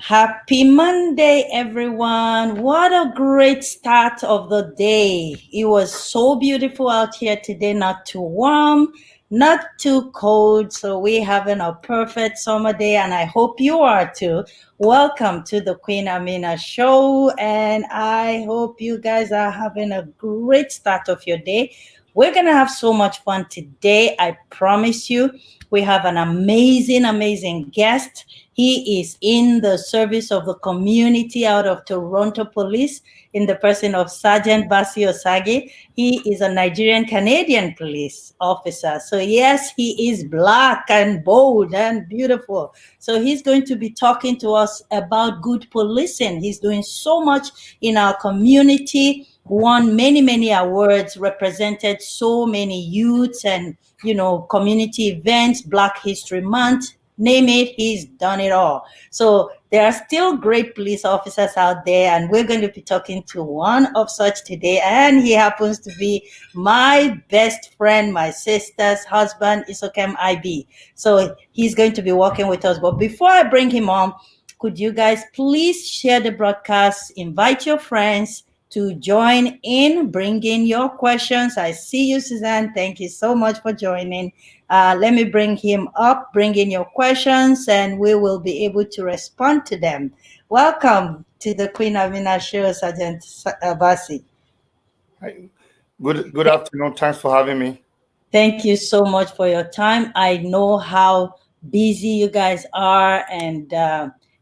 Happy Monday, everyone. What a great start of the day. It was so beautiful out here today, not too warm, not too cold. So we're having a perfect summer day, and I hope you are too. Welcome to the Queen Amina Show, and I hope you guys are having a great start of your day. We're going to have so much fun today. I promise you. We have an amazing guest. He is in the service of the community out of Toronto Police in the person of Sergeant Bassey Osagie. He is a Nigerian Canadian police officer. So yes, he is black and bold and beautiful. So he's going to be talking to us about good policing. He's doing so much in our community, won many awards, represented so many youths and community events, Black History Month, name it, he's done it all. So there are still great police officers out there, and we're going to be talking to one of such today. And he happens to be my best friend, my sister's husband, Isokem IB. So he's going to be working with us. But before I bring him on, could you guys please share the broadcast, invite your friends to join in, bring in your questions. I see you, Suzanne. Thank you so much for joining. Let me bring him up, bring in your questions, and we will be able to respond to them. Welcome to the Queen Amina Show, Sergeant Bassey. Hi. Good afternoon. Thanks for having me. Thank you so much for your time. I know how busy you guys are, and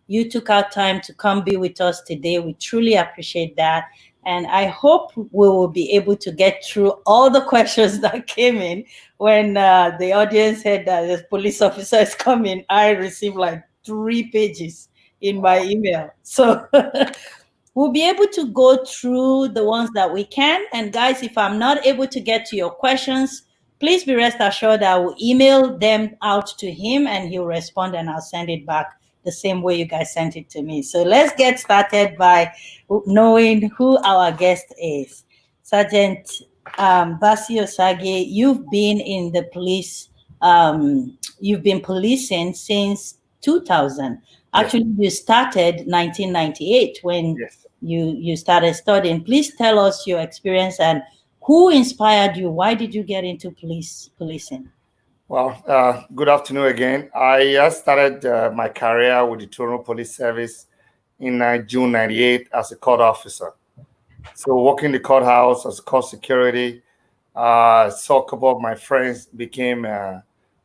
you took out time to come be with us today. We truly appreciate that. And I hope we will be able to get through all the questions that came in when the audience said that the police officer is coming. I received like 3 pages in my email. So we'll be able to go through the ones that we can. And guys, if I'm not able to get to your questions, please be rest assured I will email them out to him and he'll respond and I'll send it back the same way you guys sent it to me. So let's get started by knowing who our guest is. Sergeant Bassey Osagie, you've been in the police, you've been policing since 2000. Actually, yes. You started 1998 when yes. you started studying. Please tell us your experience and who inspired you? Why did you get into policing? Well, good afternoon again. I started my career with the Toronto Police Service in June 98 as a court officer. So working in the courthouse as court security, saw a couple of my friends became a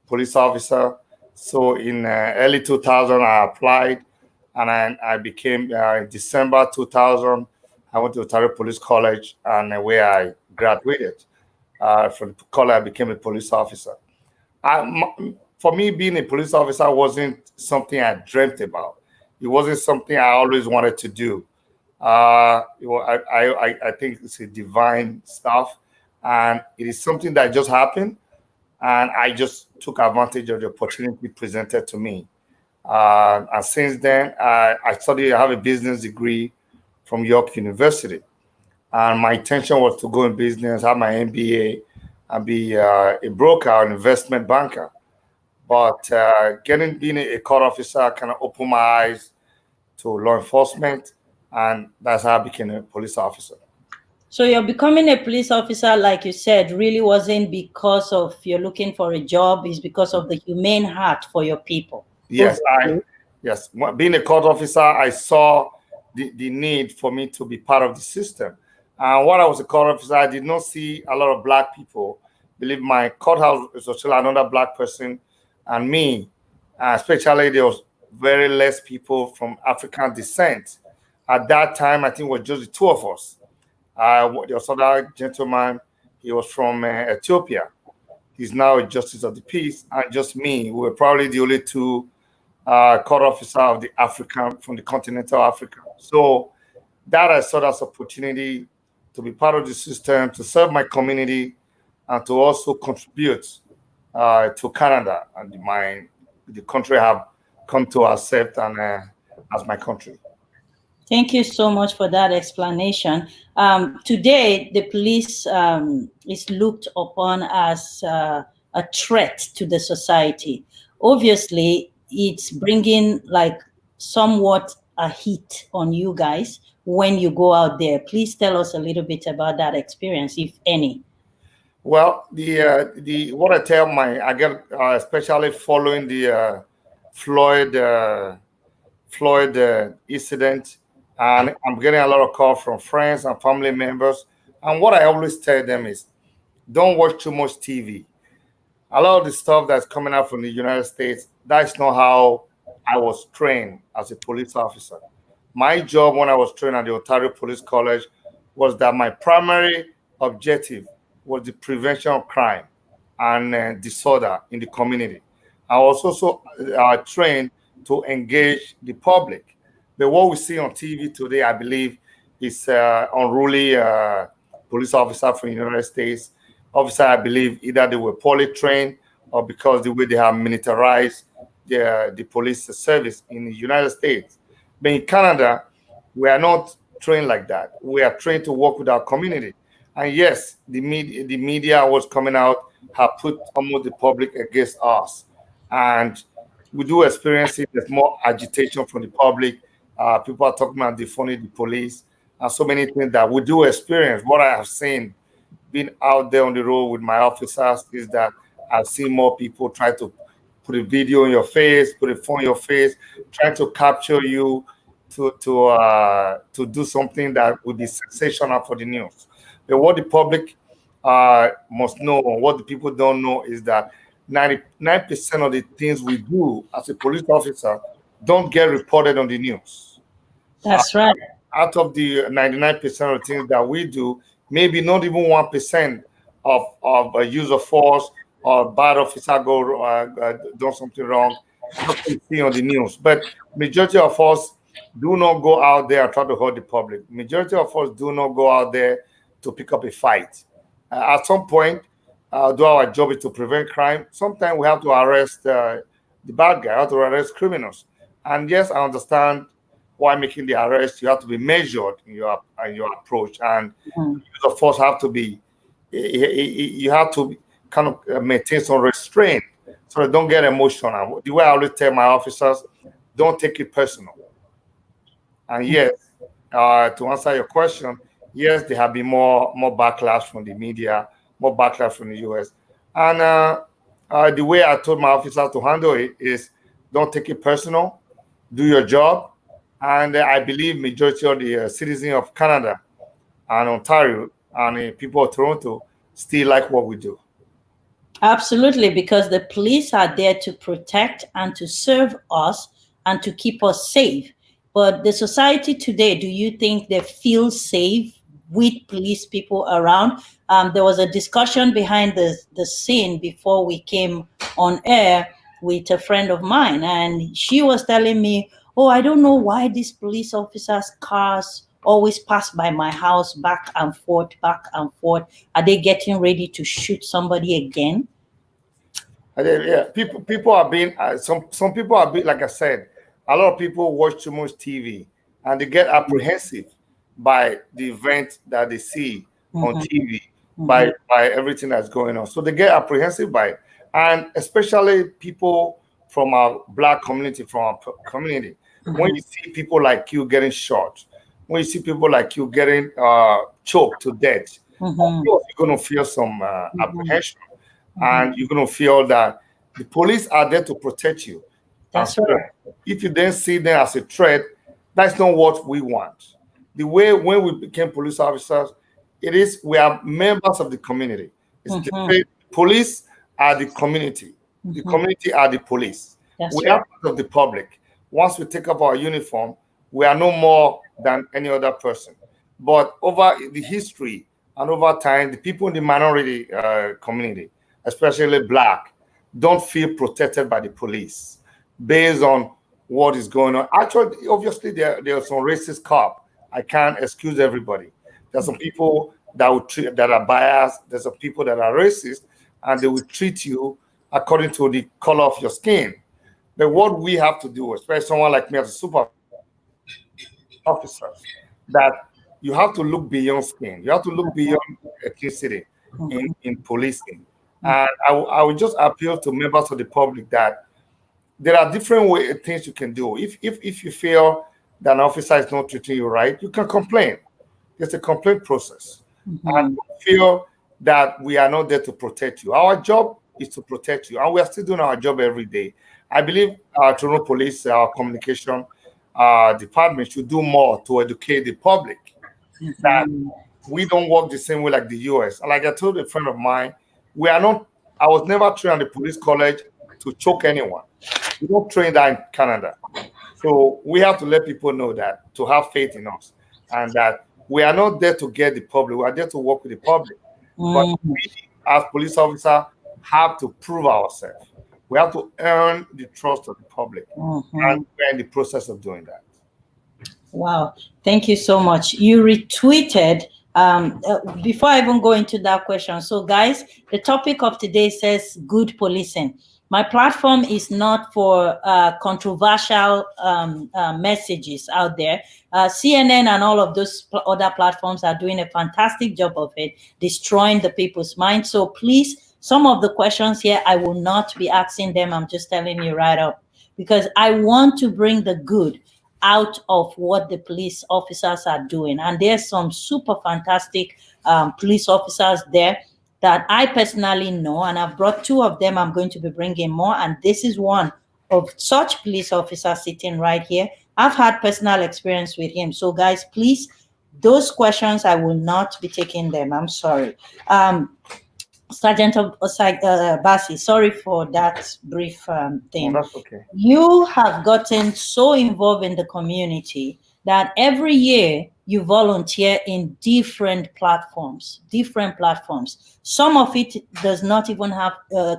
police officer. So in early 2000, I applied and I became, in December 2000, I went to Ontario Police College and where I graduated. From the college, I became a police officer. For me, being a police officer wasn't something I dreamt about. It wasn't something I always wanted to do. I think it's a divine stuff, and it is something that just happened, and I just took advantage of the opportunity presented to me. And since then, I have a business degree from York University, and my intention was to go in business, have my MBA, and be a broker or an investment banker. But being a court officer kind of opened my eyes to law enforcement, and that's how I became a police officer. So you're becoming a police officer, like you said, really wasn't because of you're looking for a job, it's because of the humane heart for your people. Yes, yes. Being a court officer, I saw the need for me to be part of the system. And when I was a court officer, I did not see a lot of Black people. I believe my courthouse is still another Black person and me. Especially there was very less people from African descent. At that time, I think it was just the 2 of us. There was another gentleman, he was from Ethiopia. He's now a justice of the peace, and just me. We were probably the only 2 court officers of the African, from the continental Africa. So that I saw as opportunity to be part of the system, to serve my community, and to also contribute to Canada and the country I have come to accept and as my country. Thank you so much for that explanation. Today, the police is looked upon as a threat to the society. Obviously, it's bringing like somewhat a hit on you guys when you go out there. Please tell us a little bit about that experience, if any. Well, the what I tell my I get especially following the Floyd Floyd incident, and I'm getting a lot of calls from friends and family members. And what I always tell them is, don't watch too much TV. A lot of the stuff that's coming out from the United States, that's not how I was trained as a police officer. My job when I was trained at the Ontario Police College was that my primary objective was the prevention of crime and disorder in the community. I was also trained to engage the public. But what we see on TV today, I believe, is unruly police officer from the United States. Officer, I believe, either they were poorly trained or because the way they have militarized the police service in the United States. But in Canada, we are not trained like that. We are trained to work with our community. And yes, the media was coming out, have put almost the public against us. And we do experience it. There's more agitation from the public. People are talking about defunding the police and so many things that we do experience. What I have seen being out there on the road with my officers is that I've seen more people try to put a video in your face, put a phone in your face, trying to capture you to do something that would be sensational for the news. But what the public must know, or what the people don't know, is that 99% of the things we do as a police officer don't get reported on the news. That's right. Out of the 99% of the things that we do, maybe not even 1% of a use of force or bad officer go do something wrong, what we see on the news. But majority of us do not go out there and try to hurt the public. Majority of us do not go out there to pick up a fight. At some point, do our job is to prevent crime. Sometimes we have to arrest the bad guy, have to arrest criminals. And yes, I understand why making the arrest, you have to be measured in your approach, and Mhm. use of force have to be, you have to kind of maintain some restraint so they don't get emotional. The way I always tell my officers, don't take it personal. And yes, to answer your question, yes, there have been more backlash from the media, more backlash from the US. And the way I told my officers to handle it is, don't take it personal, do your job. And I believe majority of the citizens of Canada and Ontario and people of Toronto still like what we do. Absolutely, because the police are there to protect and to serve us and to keep us safe. But the society today, do you think they feel safe with police people around? There was a discussion behind the scene before we came on air with a friend of mine, and she was telling me, oh, I don't know why these police officers' cars always pass by my house back and forth, back and forth. Are they getting ready to shoot somebody again? And then, yeah, people are being some people are being, like I said, a lot of people watch too much TV and they get apprehensive by the event that they see on Mhm, TV, mhm, by everything that's going on. So they get apprehensive by it, and especially people from our black community, from our community. When mhm, you see people like you getting shot, when you see people like you getting choked to death, of mhm, course you're going to feel some mhm, apprehension, mhm. and you're going to feel that the police are there to protect you. And That's so right. if you then see them as a threat, that's not what we want. The way when we became police officers, it is we are members of the community. It's the Mhm, same. Police are the community. The mhm. community are the police. That's We are right. part of the public. Once we take up our uniform, we are no more than any other person. But over the history and over time, the people in the minority community, especially black, don't feel protected by the police based on what is going on. Actually, obviously, there are some racist cop. I can't excuse everybody. There's some people that will treat, that are biased. There's some people that are racist, and they will treat you according to the color of your skin. But what we have to do, especially someone like me as a super officers, that you have to look beyond skin. You have to look beyond ethnicity in policing. And I would just appeal to members of the public that there are different things you can do. If you feel that an officer is not treating you right, you can complain. There's a complaint process. And Mhm. feel that we are not there to protect you. Our job is to protect you, and we are still doing our job every day. I believe Toronto Police, our communication department, should do more to educate the public that Mhm. we don't work the same way like the US. Like I told a friend of mine, we are not, I was never trained at the police college to choke anyone. We don't train that in Canada. So we have to let people know that, to have faith in us, and that we are not there to get the public. We are there to work with the public. But Mhm. we, as police officers, have to prove ourselves. We have to earn the trust of the public, and Mhm. we're in the process of doing that. Wow, thank you so much. You retweeted before I even go into that question. So, guys, the topic of today says good policing. My platform is not for controversial messages out there. CNN and all of those other platforms are doing a fantastic job of it, destroying the people's mind. So, please, some of the questions here, I will not be asking them. I'm just telling you right up because I want to bring the good out of what the police officers are doing. And there's some super fantastic police officers there that I personally know, and I've brought two of them. I'm going to be bringing more, and this is one of such police officers sitting right here. I've had personal experience with him. So, guys, please, those questions I will not be taking them. I'm sorry. Sergeant Bassey, sorry for that brief Oh, thing. that's okay. You have gotten so involved in the community that every year you volunteer in different platforms, different platforms. Some of it does not even have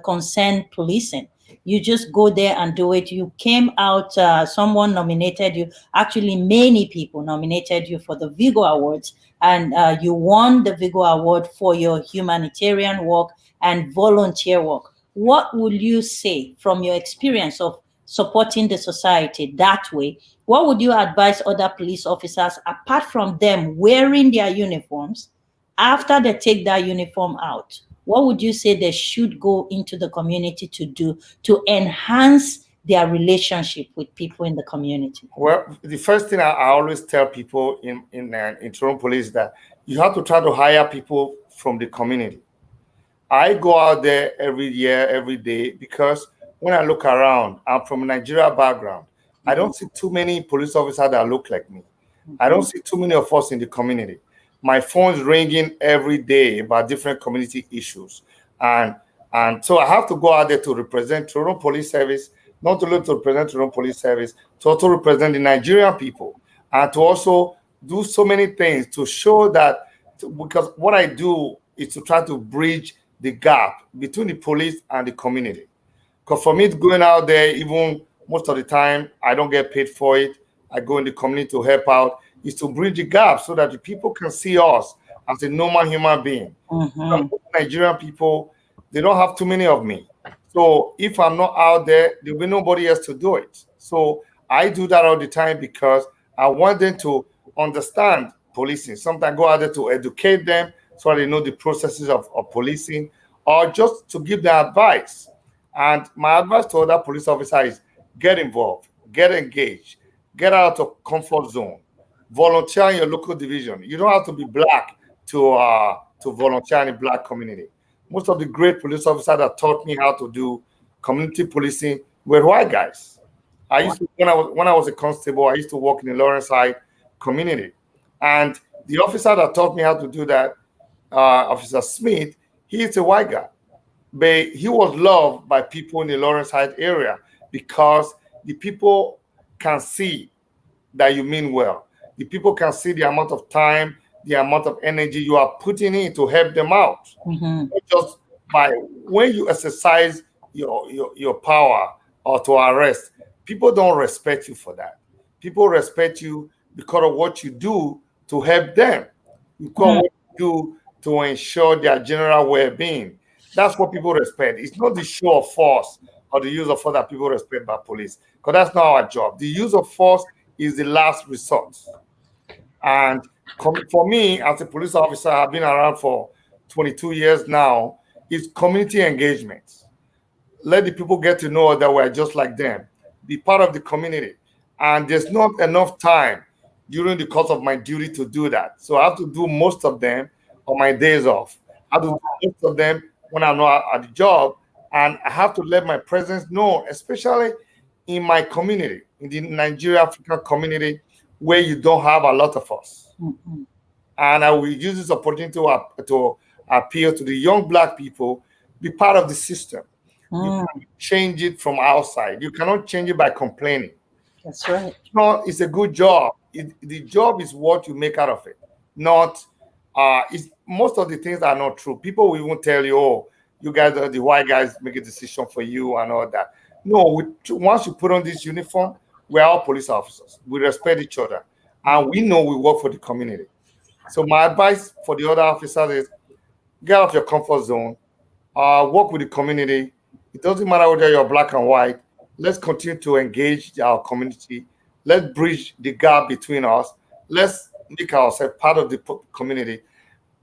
concern policing. You just go there and do it. You came out, someone nominated you, actually, many people nominated you for the Vigo Awards, and you won the Vigo Award for your humanitarian work and volunteer work. What would you say from your experience of supporting the society that way? What would you advise other police officers, apart from them wearing their uniforms, after they take that uniform out? What would you say they should go into the community to do to enhance their relationship with people in the community? Well, the first thing I always tell people in Toronto Police, that you have to try to hire people from the community. I go out there every year, every day, because when I look around, I'm from a Nigeria background. I don't see too many police officers that look like me. I don't Mhm. see too many of us in the community. My phone's ringing every day about different community issues, and so I have to go out there to represent Toronto Police Service, not only to represent Toronto Police Service, to also represent the Nigerian people, and to also do so many things to show that, because what I do is to try to bridge the gap between the police and the community. Because for me, going out there, even most of the time, I don't get paid for it. I go in the community to help out, is to bridge the gap so that the people can see us as a normal human being. Mhm. Nigerian people, they don't have too many of me. So if I'm not out there, there'll be nobody else to do it. So I do that all the time because I want them to understand policing. Sometimes go out there to educate them so they know the processes of policing, or just to give them advice. And my advice to other police officers is get involved, get engaged, get out of comfort zone, volunteer in your local division. You don't have to be black to volunteer in the black community. Most of the great police officers that taught me how to do community policing were white guys. I used to when I was a constable, I used to work in the Lawrence High community, and the officer that taught me how to do that, Officer Smith, he is a white guy, but he was loved by people in the Lawrence Heights area because the people can see that you mean well. The people can see the amount of time, the amount of energy you are putting in to help them out. Mhm. Not just by when you exercise your power or to arrest, people don't respect you for that. People respect you because of what you do to help them, because Mm. what you do to ensure their general well-being. That's what people respect. It's not the show of force or the use of force that people respect by police, because that's not our job. The use of force is the last resort. And for me, as a police officer, I've been around for 22 years now, is community engagement. Let the people get to know that we're just like them. Be part of the community. and there's not enough time during the course of my duty to do that. So I have to do most of them on my days off. I have to do most of them when I'm not at the job, and I have to let my presence known, especially in my community, in the Nigeria African community, where you don't have a lot of us. Mm-hmm. And I will use this opportunity to appeal to the young black people, be part of the system. You Mm, can change it from outside. You cannot change it by complaining. that's right. No, it's a good job. The job is what you make out of it. Not it's most of the things are not true. People will even tell you, oh, you guys are the white guys make a decision for you and all that. No, once you put on this uniform, we're all police officers. We respect each other. And we know we work for the community. So my advice for the other officers is get out of your comfort zone, work with the community. It doesn't matter whether you're black and white. Let's continue to engage our community. Let's bridge the gap between us. Let's make ourselves part of the community.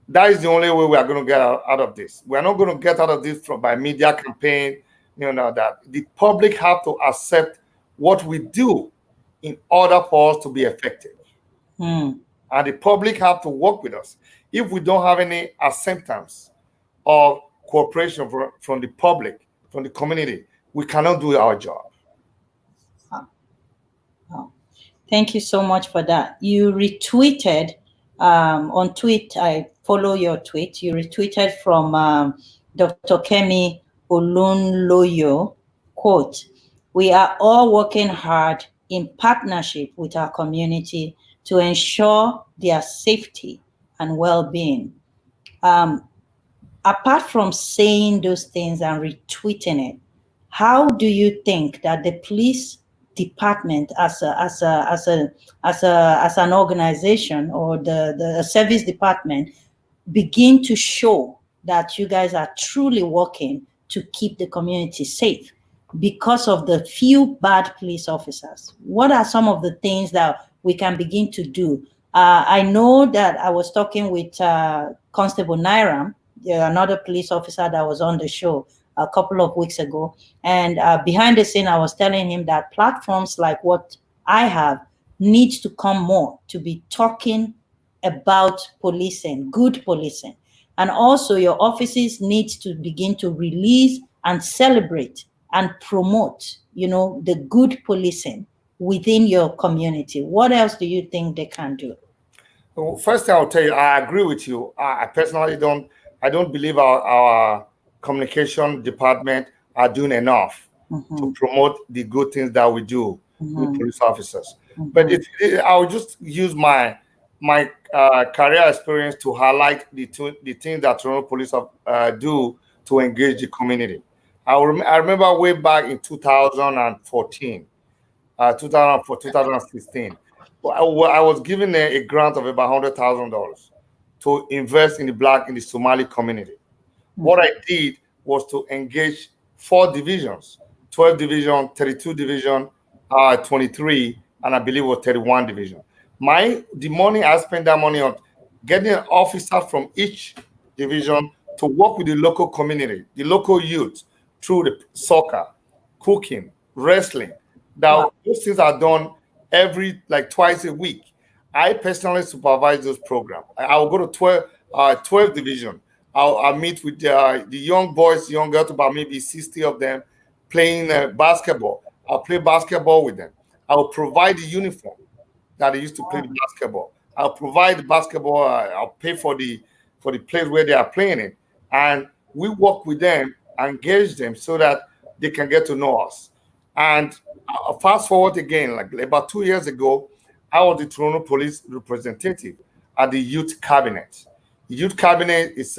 That is the only way we are going to get out of this. We are not going to get out of this by media campaign. That the public have to accept what we do in order for us to be effective, Mm, and the public have to work with us. If we don't have any acceptance or cooperation from the public, from the community, we cannot do our job. wow, wow. Thank you so much for that. You retweeted on tweet. I follow your tweet. You retweeted from Dr. Kemi Olunloyo, quote, "We are all working hard in partnership with our community to ensure their safety and well-being." Um, Apart from saying those things and retweeting it, how do you think that the police department as an organization, or the service department, begin to show that you guys are truly working to keep the community safe because of the few bad police officers? What are some of the things that we can begin to do? I know that I was talking with Constable Nairam, another police officer that was on the show a couple of weeks ago. And behind the scene, I was telling him that platforms like what I have needs to come more to be talking about policing, good policing. And also your offices need to begin to release and celebrate and promote, the good policing within your community. What else do you think they can do? Well, first thing I'll tell you, I agree with you. I personally don't. I don't believe our communication department are doing enough to Mhm, promote the good things that we do with mhm, police officers. But mhm, I'll just use my career experience to highlight the things that Toronto Police do to engage the community. I remember way back in 2014, 2004, 2016. I was given a grant of about $100,000 to invest in the Somali community. What I did was to engage 4 divisions: 12 division, 32 division, 23, and I believe it was 31 division. The money I spent that money on getting an officer from each division to work with the local community, the local youth, through the soccer, cooking, wrestling. wow. Now those things are done every like twice a week. I personally supervise those programs. I'll go to 12 division. I'll meet with the young boys, young girls, about maybe 60 of them playing basketball. I'll play basketball with them. I'll provide the uniform that they used to play the basketball. I'll provide the basketball. I'll pay for the place where they are playing it, and we work with them, engage them so that they can get to know us. And fast forward again, like about 2 years ago, I was the Toronto Police representative at the Youth Cabinet. The Youth Cabinet is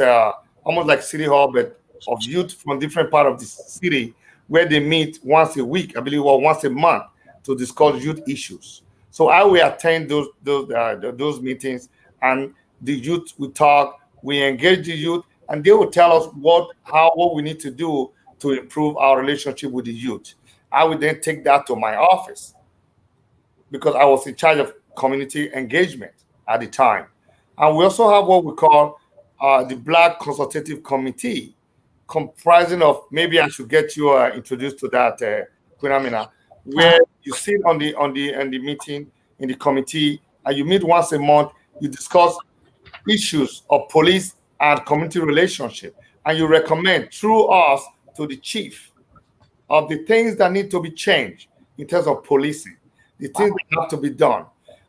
almost like City Hall, but of youth from different part of the city, where they meet once a week, I believe, or once a month, to discuss youth issues. So I will attend those meetings, and the youth will talk. We engage the youth, and they will tell us what we need to do to improve our relationship with the youth. I would then take that to my office because I was in charge of community engagement at the time. And we also have what we call the Black Consultative Committee, comprising of, maybe I should get you introduced to that, Queen Amina. where you sit on the meeting in the committee, and you meet once a month. You discuss issues of police and community relationship, and you recommend through us to the chief of the things that need to be changed in terms of policing, the things that have to be done.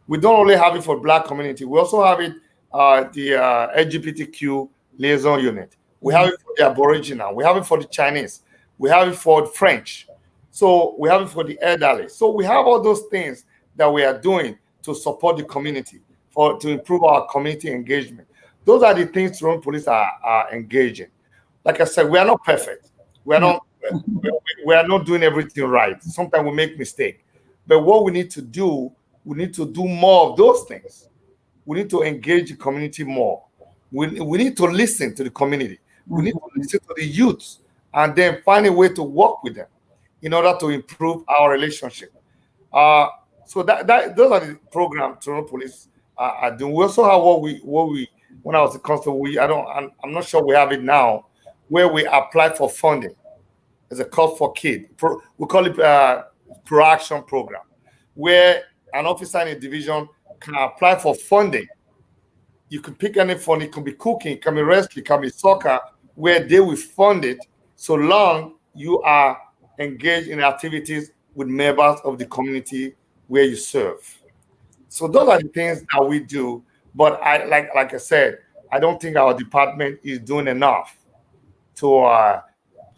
We don't only have it for Black community. We also have it the LGBTQ liaison unit. We have it for the Aboriginal. We have it for the Chinese. We have it for the French. So we have it for the elderly. So we have all those things that we are doing to support the community, to improve our community engagement. Those are the things Toronto Police are engaging. Like I said, we are not perfect. We are not we are not doing everything right. Sometimes we make mistakes. But what we need to do, we need to do more of those things. We need to engage the community more. We need to listen to the community. We need to listen to the youth and then find a way to work with them in order to improve our relationship. So that those are the programs Toronto Police are doing. We also have what we when I was a constable, I'm not sure we have it now, where we apply for funding as a call for kid. We call it pro-action program, where an officer in a division can apply for funding. You can pick any fund. It can be cooking, it can be wrestling, it can be soccer, where they will fund it so long you are engaged in activities with members of the community where you serve. So those are the things that we do. But like I said, I don't think our department is doing enough to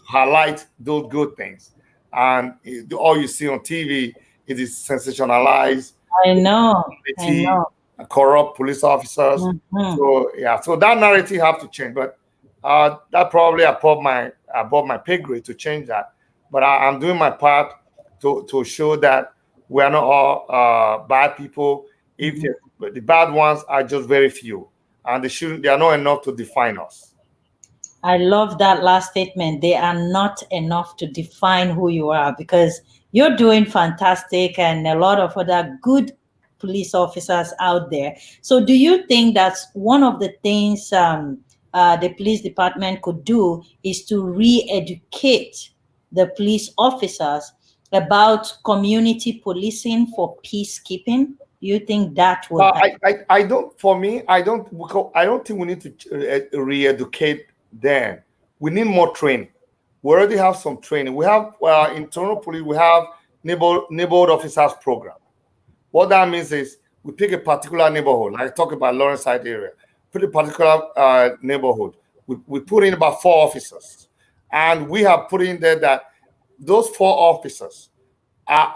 highlight those good things. And all you see on TV is sensationalized, I know. I know. corrupt police officers. So yeah, so that narrative have to change. But that probably above my pay grade to change that. But I'm doing my part to show that we are not all bad people. If the bad ones are just very few, and they are not enough to define us. I love that last statement. They are not enough to define who you are, because you're doing fantastic and a lot of other good police officers out there. So, do you think that's one of the things the police department could do is to re educate the police officers about community policing for peacekeeping? You think that would help? I don't. For me, I don't. I don't think we need to re-educate them. We need more training. We already have some training. We have in Toronto Police. We have neighborhood officers program. What that means is we pick a particular neighborhood. Like I talk about Lawrence Side area. Pick a particular neighborhood. We put in about 4 officers, and we have put in there that those 4 officers are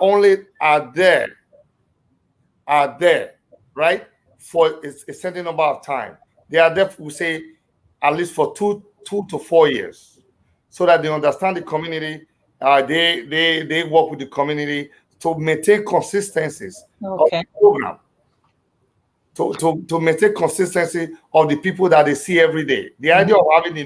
there, right, for a certain number of time. They are there, we say, at least for 2 to 4 years, so that they understand the community. They work with the community to maintain consistencies of the program, to maintain consistency of the people that they see every day. The idea of having the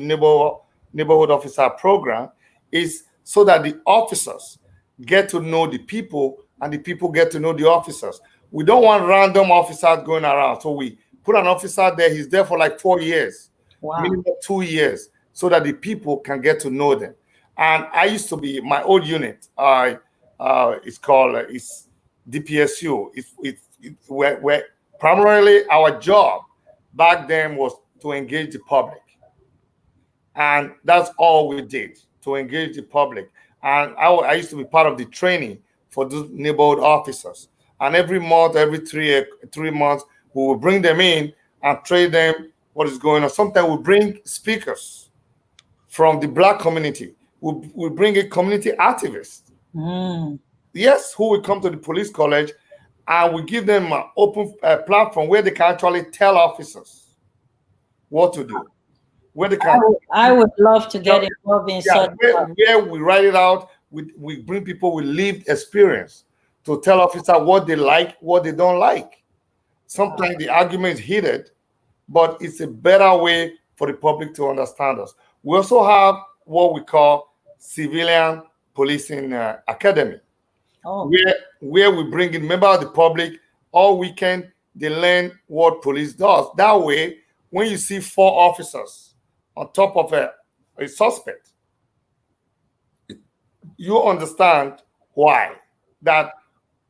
neighborhood officer program is so that the officers get to know the people and the people get to know the officers. We don't want random officers going around. So we put an officer there, he's there for like 4 years, minimum 2 years, so that the people can get to know them. And I used to be, my old unit, it's called it's DPSU. Where primarily our job back then was to engage the public. And that's all we did, to engage the public. And I used to be part of the training for those neighborhood officers. And every month, every 3 months, we will bring them in and train them what is going on. Sometimes we bring speakers from the Black community. We bring a community activist. Yes, who will come to the police college, and we give them an open platform where they can actually tell officers what to do. Where they can, I would love to get involved in such. Where we write it out, we bring people with lived experience to tell officers what they like, what they don't like. Sometimes the argument is heated, but it's a better way for the public to understand us. We also have what we call civilian policing academy, where we bring in members of the public all weekend. They learn what police does. That way, when you see 4 officers on top of a suspect, you understand why. that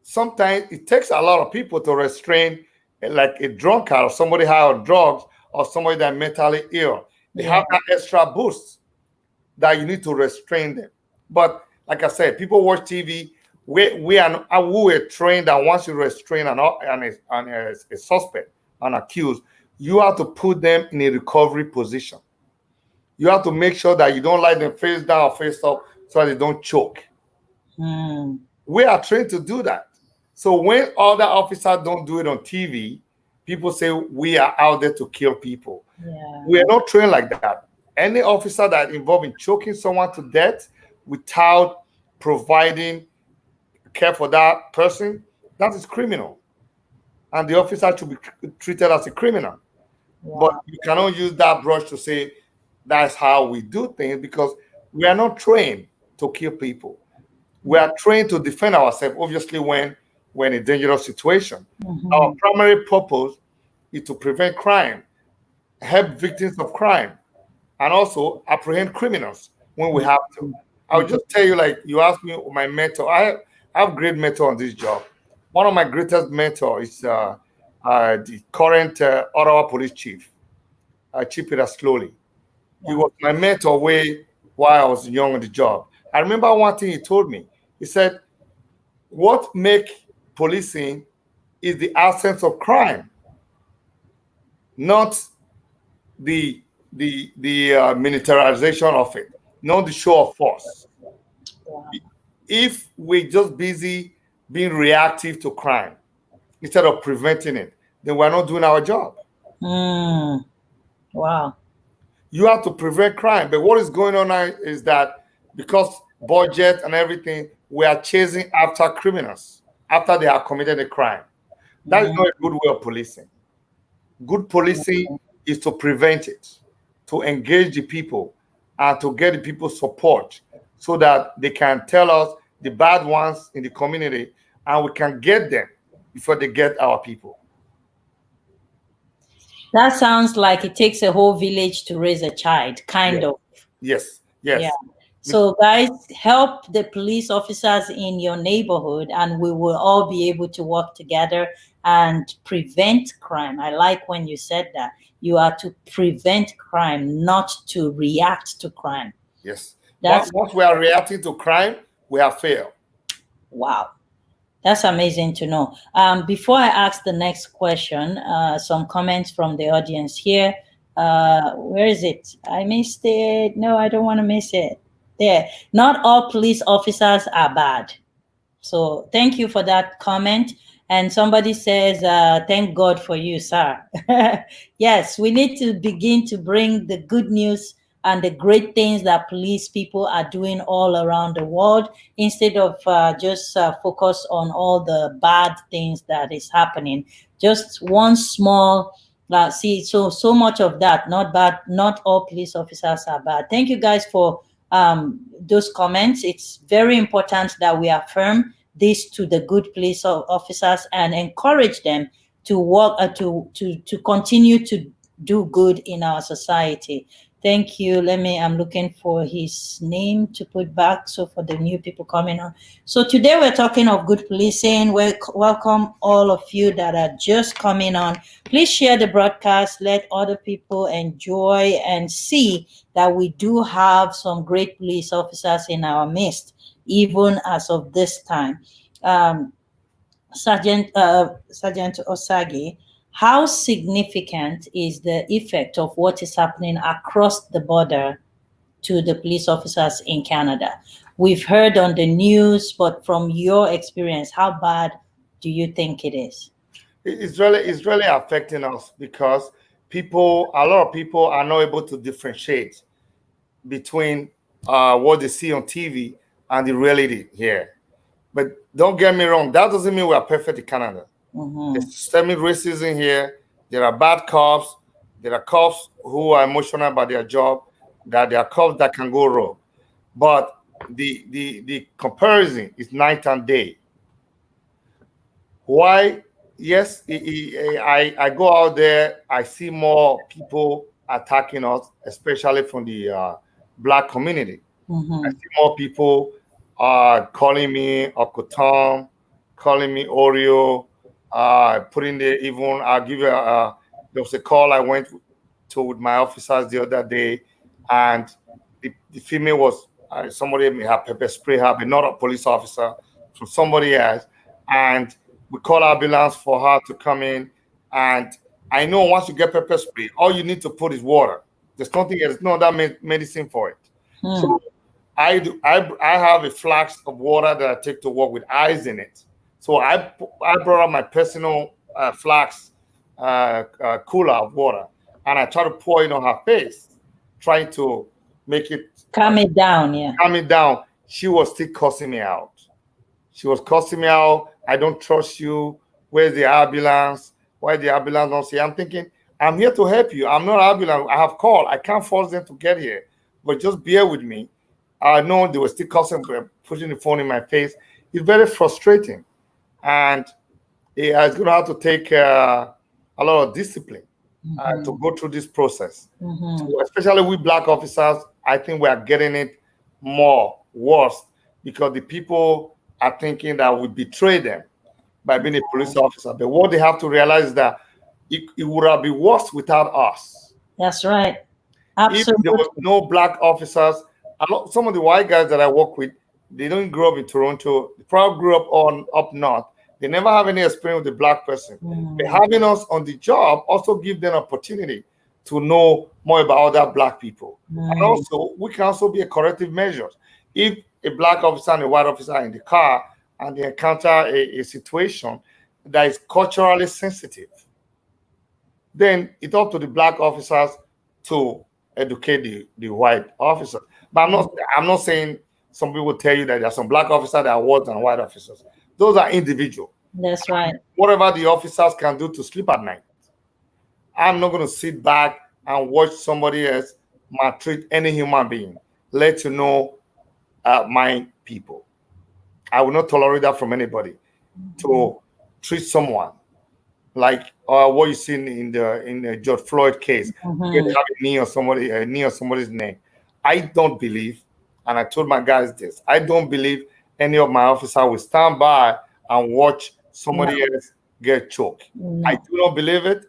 sometimes it takes a lot of people to restrain, like a drunkard or somebody high on drugs or somebody that mentally ill. They Yeah. have that extra boost that you need to restrain them. But like I said, people watch TV. We were trained that once you restrain a suspect, an accused, you have to put them in a recovery position. You have to make sure that you don't let them face down or face up so that they don't choke. Mm. We are trained to do that. So when other officers don't do it on TV, people say we are out there to kill people. Yeah. We are not trained like that. Any officer that involved in choking someone to death without providing care for that person, that is criminal. And the officer should be treated as a criminal. But Wow. you cannot use that brush to say that's how we do things because we are not trained to kill people. We are trained to defend ourselves, obviously, when we're in a dangerous situation. Our Mhm. primary purpose is to prevent crime, help victims of crime, and also apprehend criminals when we have to. I'll Mhm. just tell you, like you asked me, my mentor. I have great mentor on this job. One of my greatest mentors is the current Ottawa Police Chief, Chief Peter Slowly. He Wow. was my mentor way while I was young on the job. I remember one thing he told me. He said, "What make policing is the absence of crime, not the militarization of it, not the show of force. Wow. If we're just busy being reactive to crime instead of preventing it, then we're not doing our job. Mm. Wow. You have to prevent crime. But what is going on now is that because budget and everything, we are chasing after criminals after they have committed a crime. That is Mm. not a good way of policing. Good policing is to prevent it, to engage the people, and to get the people support so that they can tell us the bad ones in the community and we can get them before they get our people. That sounds like it takes a whole village to raise a child, kind Yes, of. yes, Yeah. yes. So, guys, help the police officers in your neighborhood, and we will all be able to work together and prevent crime. I like when you said that. You are to prevent crime, not to react to crime. Yes. That's Once we are reacting to crime, we have failed. wow. That's amazing to know. Before I ask the next question, some comments from the audience here. Where is it? I missed it. No, I don't want to miss it. There. Not all police officers are bad. So thank you for that comment. And somebody says, thank God for you, sir. Yes, we need to begin to bring the good news and the great things that police people are doing all around the world instead of just focus on all the bad things that is happening. Just one small see, so much of that, not bad, not all police officers are bad. Thank you guys for those comments. It's very important that we affirm this to the good police officers and encourage them to work to continue to do good in our society. Thank you. I'm looking for his name to put back. So for the new people coming on. So today we're talking of good policing. Welcome all of you that are just coming on. Please share the broadcast. Let other people enjoy and see that we do have some great police officers in our midst, even as of this time. Um, Sergeant Osagie, how significant is the effect of what is happening across the border to the police officers in Canada? We've heard on the news, but from your experience, how bad do you think it is? It's really affecting us because a lot of people are not able to differentiate between what they see on TV and the reality here. But don't get me wrong, that doesn't mean we are perfect in Canada. There's Mm-hmm. systemic racism here. There are bad cops. There are cops who are emotional about their job. That there are cops that can go wrong. But the comparison is night and day. Why? Yes, I go out there. I see more people attacking us, especially from the black community. I Mm-hmm. see more people calling me Uncle Tom, calling me Oreo, putting the even. I'll give you there was a call I went to with my officers the other day, and the female was somebody may have pepper spray her, but not a police officer, from somebody else, and we call ambulance for her to come in. And I know once you get pepper spray, all you need to put is water. There's nothing else, no other medicine for it. So I have a flask of water that I take to work with ice in it. So I brought out my personal flask cooler of water, and I try to pour it on her face, trying to make it Calm it down, yeah. calm it down. She was still cussing me out. She was cussing me out. I don't trust you. Where's the ambulance? Why the ambulance don't see? I'm thinking, I'm here to help you. I'm not ambulance. I have called. I can't force them to get here. But just bear with me. I know they were still cussing, putting the phone in my face. It's very frustrating. And it's going to have to take a lot of discipline to go through this process. So especially we black officers, I think we are getting it more worse because the people are thinking that we betray them by being a police officer. But what they have to realize is that it would have been worse without us. That's right. If there Absolutely. was no black officers, some of the white guys that I work with, they don't grow up in Toronto. They probably grew up up north. They never have any experience with a black person. But having us on the job also give them opportunity to know more about other black people. And also, we can also be a corrective measure. If a black officer and a white officer are in the car and they encounter a situation that is culturally sensitive, then it's up to the black officers to educate the white officers. But I'm not saying some people tell you that there are some black officers that are worse than white officers. Those are individual. That's right. Whatever the officers can do to sleep at night. I'm not going to sit back and watch somebody else maltreat any human being. Let you know my people. I will not tolerate that from anybody. To treat someone like what you see in the George Floyd case, where they have a knee on somebody's neck. I don't believe, and I told my guys this, I don't believe any of my officers will stand by and watch somebody else get choked. I do not believe it,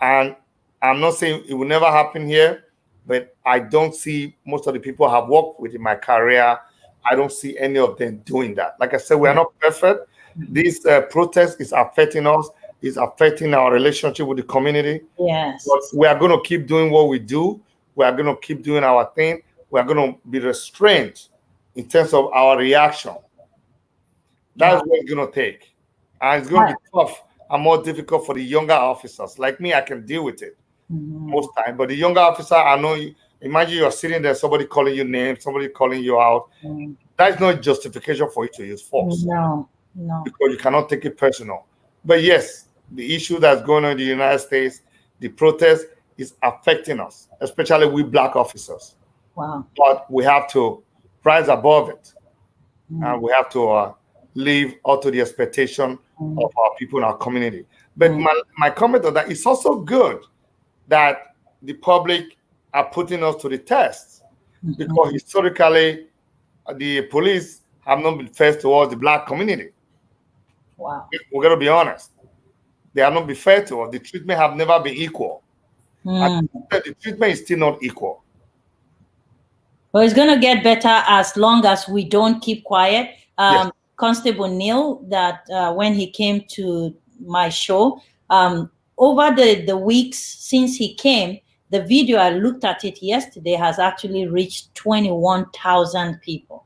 and I'm not saying it will never happen here, but I don't see most of the people I have worked with in my career. I don't see any of them doing that. Like I said, we are not perfect. This protest is affecting us, is affecting our relationship with the community. Yes. But we are going to keep doing what we do. We are going to keep doing our thing. We are going to be restrained in terms of our reaction. That's what it's going to take. And it's going to be tough and more difficult for the younger officers. Like me, I can deal with it most time. But the younger officer, I know, imagine you're sitting there, somebody calling you names, somebody calling you out. That's not justification for you to use force. No. Because you cannot take it personal. But yes, the issue that's going on in the United States, the protest is affecting us, especially we black officers. Wow. But we have to rise above it. And we have to live up to the expectation of our people in our community. But my comment on that, it's also good that the public are putting us to the test. Because historically, the police have not been fair towards the black community. Wow. We're going to be honest. They have not been fair to us. The treatment have never been equal. And the treatment is still not equal. Well, it's going to get better as long as we don't keep quiet. Yes. Constable Neil, that when he came to my show, over the weeks since he came, the video, I looked at it yesterday, has actually reached 21,000 people.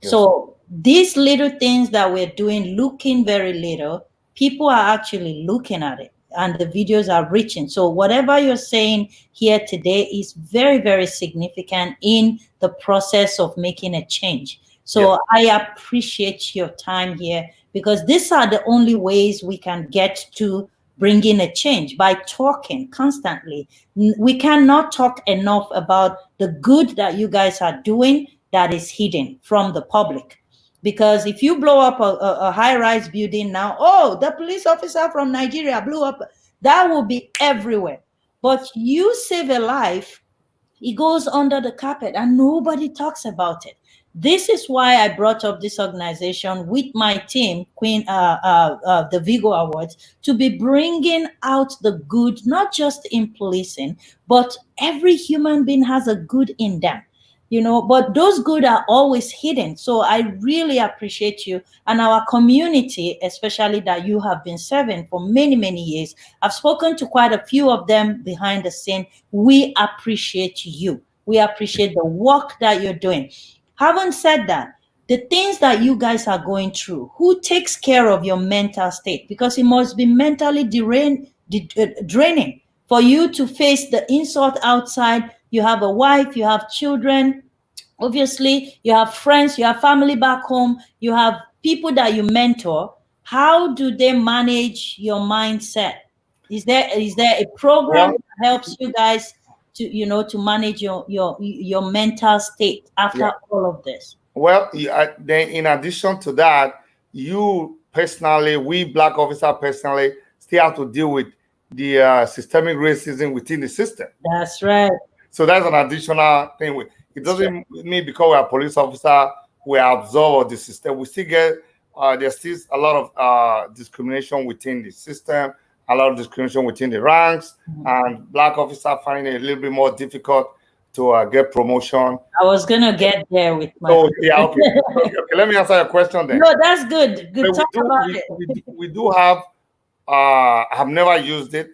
Yes. So these little things that we're doing, looking very little, people are actually looking at it and the videos are reaching. So whatever you're saying here today is very, very significant in the process of making a change. So I appreciate your time here, because these are the only ways we can get to bringing a change, by talking constantly. We cannot talk enough about the good that you guys are doing that is hidden from the public. Because if you blow up a high-rise building now, oh, the police officer from Nigeria blew up, that will be everywhere. But you save a life, it goes under the carpet and nobody talks about it. This is why I brought up this organization with my team, the Vigo Awards, to be bringing out the good, not just in policing, but every human being has a good in them, but those good are always hidden. So I really appreciate you and our community, especially that you have been serving for many, many years. I've spoken to quite a few of them behind the scene. We appreciate you. We appreciate the work that you're doing. Having said that, the things that you guys are going through, who takes care of your mental state? Because it must be mentally draining for you to face the insult outside. You have a wife, you have children, obviously, you have friends, you have family back home, you have people that you mentor. How do they manage your mindset? Is there a program Well, that helps you guys to manage your mental state yeah. after all of this? Well, then in addition to that, you personally, we black officers personally, still have to deal with the systemic racism within the system. That's right. So that's an additional thing. It doesn't mean because we are police officer, we are absolved of the system. We still get there's still a lot of discrimination within the system, a lot of discrimination within the ranks, and black officers find it a little bit more difficult to get promotion. I was gonna get there with my. So yeah, okay. Okay. Let me answer your question then. No, that's good. Good. Talk about it. We do have. I have never used it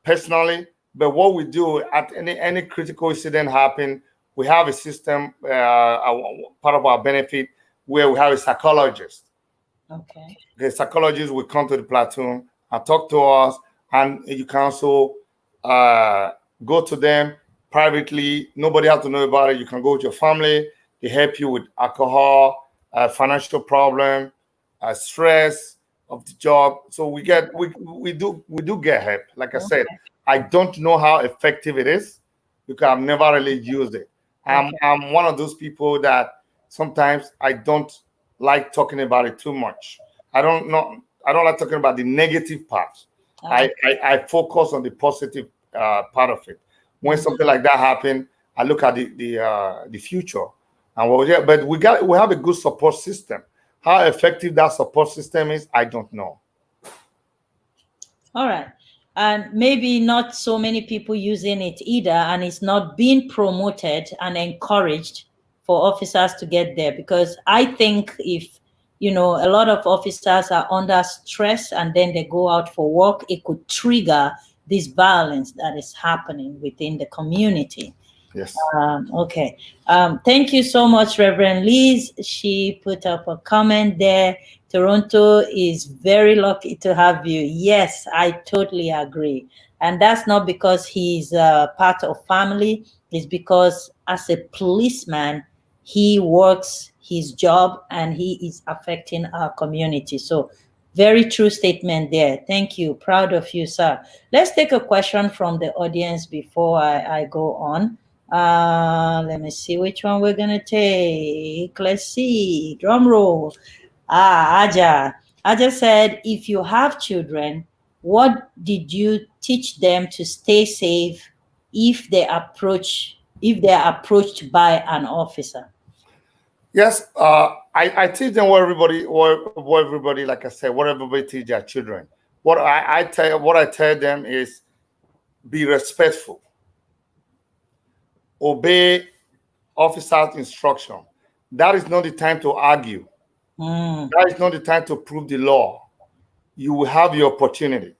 personally, but what we do at any critical incident happen, we have a system, part of our benefit, where we have a psychologist. Okay. The psychologist will come to the platoon and talk to us, and you can also go to them privately. Nobody has to know about it. You can go with your family. They help you with alcohol, financial problem, stress of the job. So we do get help. Like I said, I don't know how effective it is because I've never really used it. I'm one of those people that sometimes I don't like talking about it too much. I don't like talking about the negative part. I focus on the positive part of it. When something like that happens, I look at the future, and but we have a good support system. How effective that support system is, I don't know. All right. And maybe not so many people using it either, and it's not being promoted and encouraged for officers to get there. Because I think if a lot of officers are under stress and then they go out for work, it could trigger this violence that is happening within the community. Yes. Okay. Thank you so much, Reverend Liz. She put up a comment there. Toronto is very lucky to have you. Yes, I totally agree. And that's not because he's part of family. It's because as a policeman, he works his job and he is affecting our community. So very true statement there. Thank you. Proud of you, sir. Let's take a question from the audience before I go on. Let me see which one we're gonna take. Let's see. Drum roll. Aja. Aja said, if you have children, what did you teach them to stay safe if they're approached by an officer? Yes, I teach them what everybody, like I said, what everybody teach their children. What I tell them is be respectful, obey officer's instruction. That is not the time to argue. That is not the time to prove the law. You will have your opportunity.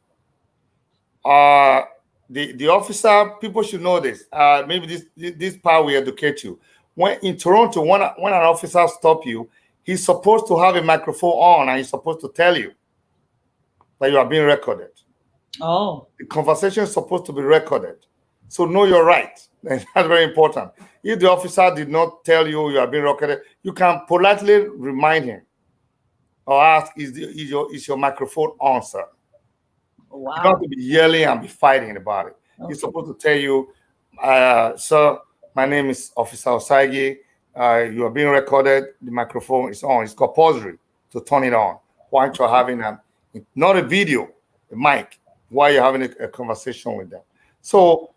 The officer, people should know this. Maybe this part will educate you. When in Toronto, when an officer stop you, he's supposed to have a microphone on and he's supposed to tell you that you are being recorded. Oh. The conversation is supposed to be recorded. So know your right. That's very important. If the officer did not tell you are being recorded, you can politely remind him or ask, is your microphone on, sir? Wow. You don't have to be yelling and be fighting about it. Okay. He's supposed to tell you, sir, my name is Officer Osagie. You are being recorded. The microphone is on. It's compulsory to turn it on while you're having not a video, a mic, while you're having a conversation with them. So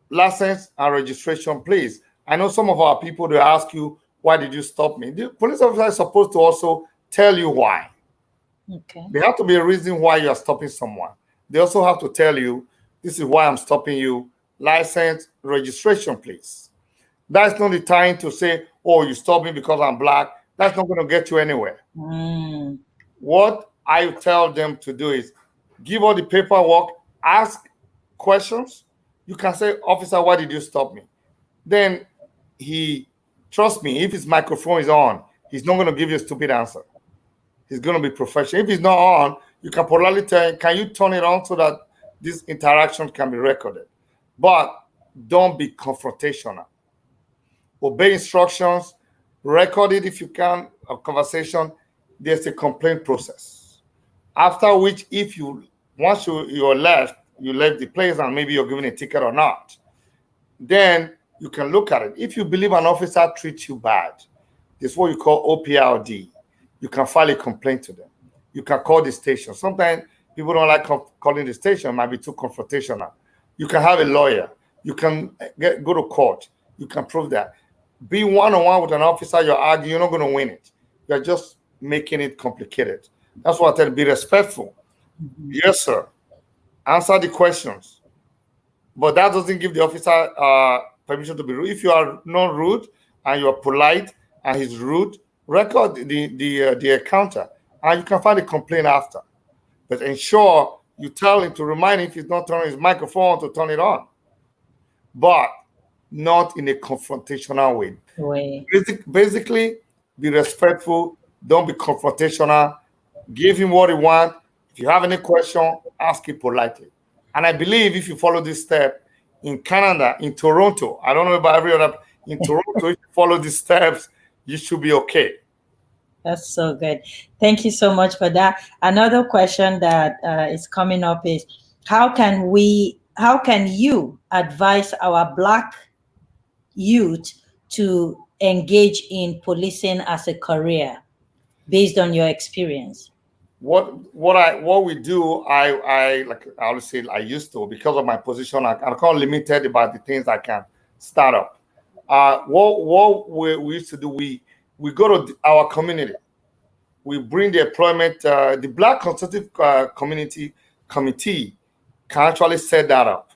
license and registration, please. I know some of our people, they ask you, why did you stop me? The police officer is supposed to also tell you why. Okay. There have to be a reason why you are stopping someone. They also have to tell you, this is why I'm stopping you. License, registration, please. That's not the time to say, oh, you stopped me because I'm black. That's not going to get you anywhere. Mm. What I tell them to do is give all the paperwork, ask questions. You can say, officer, why did you stop me? Then he, trust me, if his microphone is on, he's not going to give you a stupid answer. He's going to be professional. If it's not on, you can politely tell him, can you turn it on so that this interaction can be recorded? But don't be confrontational. Obey instructions, record it if you can, a conversation. There's a complaint process. After which, if you once you're left, you left the place and maybe you're given a ticket or not, then you can look at it. If you believe an officer treats you bad, this is what you call OPRD. You can file a complaint to them. You can call the station. Sometimes people don't like calling the station, it might be too confrontational. You can have a lawyer. You can go to court. You can prove that. Be one-on-one with an officer, you're arguing, you're not going to win it. You're just making it complicated. That's why I tell you, be respectful. Yes, sir. Answer the questions. But that doesn't give the officer permission to be rude. If you are not rude and you are polite and he's rude, record the encounter and you can find a complaint after. But ensure you tell him to remind him if he's not turning his microphone to turn it on. But not in a confrontational way. Way. Basically, be respectful. Don't be confrontational. Give him what he wants. If you have any question, ask it politely. And I believe if you follow this step in Canada, in Toronto, I don't know about every other, in Toronto, if you follow these steps, you should be okay. That's so good. Thank you so much for that. Another question that is coming up is how can you advise our Black youth to engage in policing as a career based on your experience? What we do, I like I always say I used to, because of my position, I'm kind of limited about the things I can start up. What we used to do, we go to our community, we bring the employment, the Black Consultative Community Committee can actually set that up.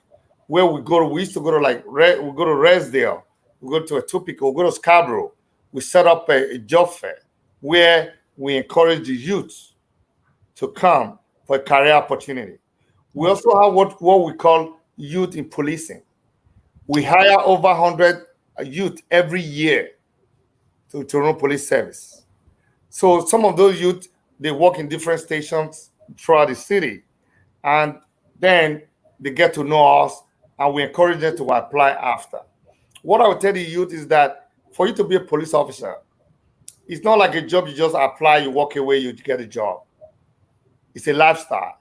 Where we used to go to we go to Resdale, we go to Etopica, we go to Scarborough. We set up a job fair where we encourage the youth to come for a career opportunity. We also have what we call youth in policing. We hire over 100 youth every year to Toronto Police Service. So some of those youth, they work in different stations throughout the city, and then they get to know us, and we encourage them to apply after. What I would tell the youth is that for you to be a police officer, it's not like a job you just apply, you walk away, you get a job. It's a lifestyle.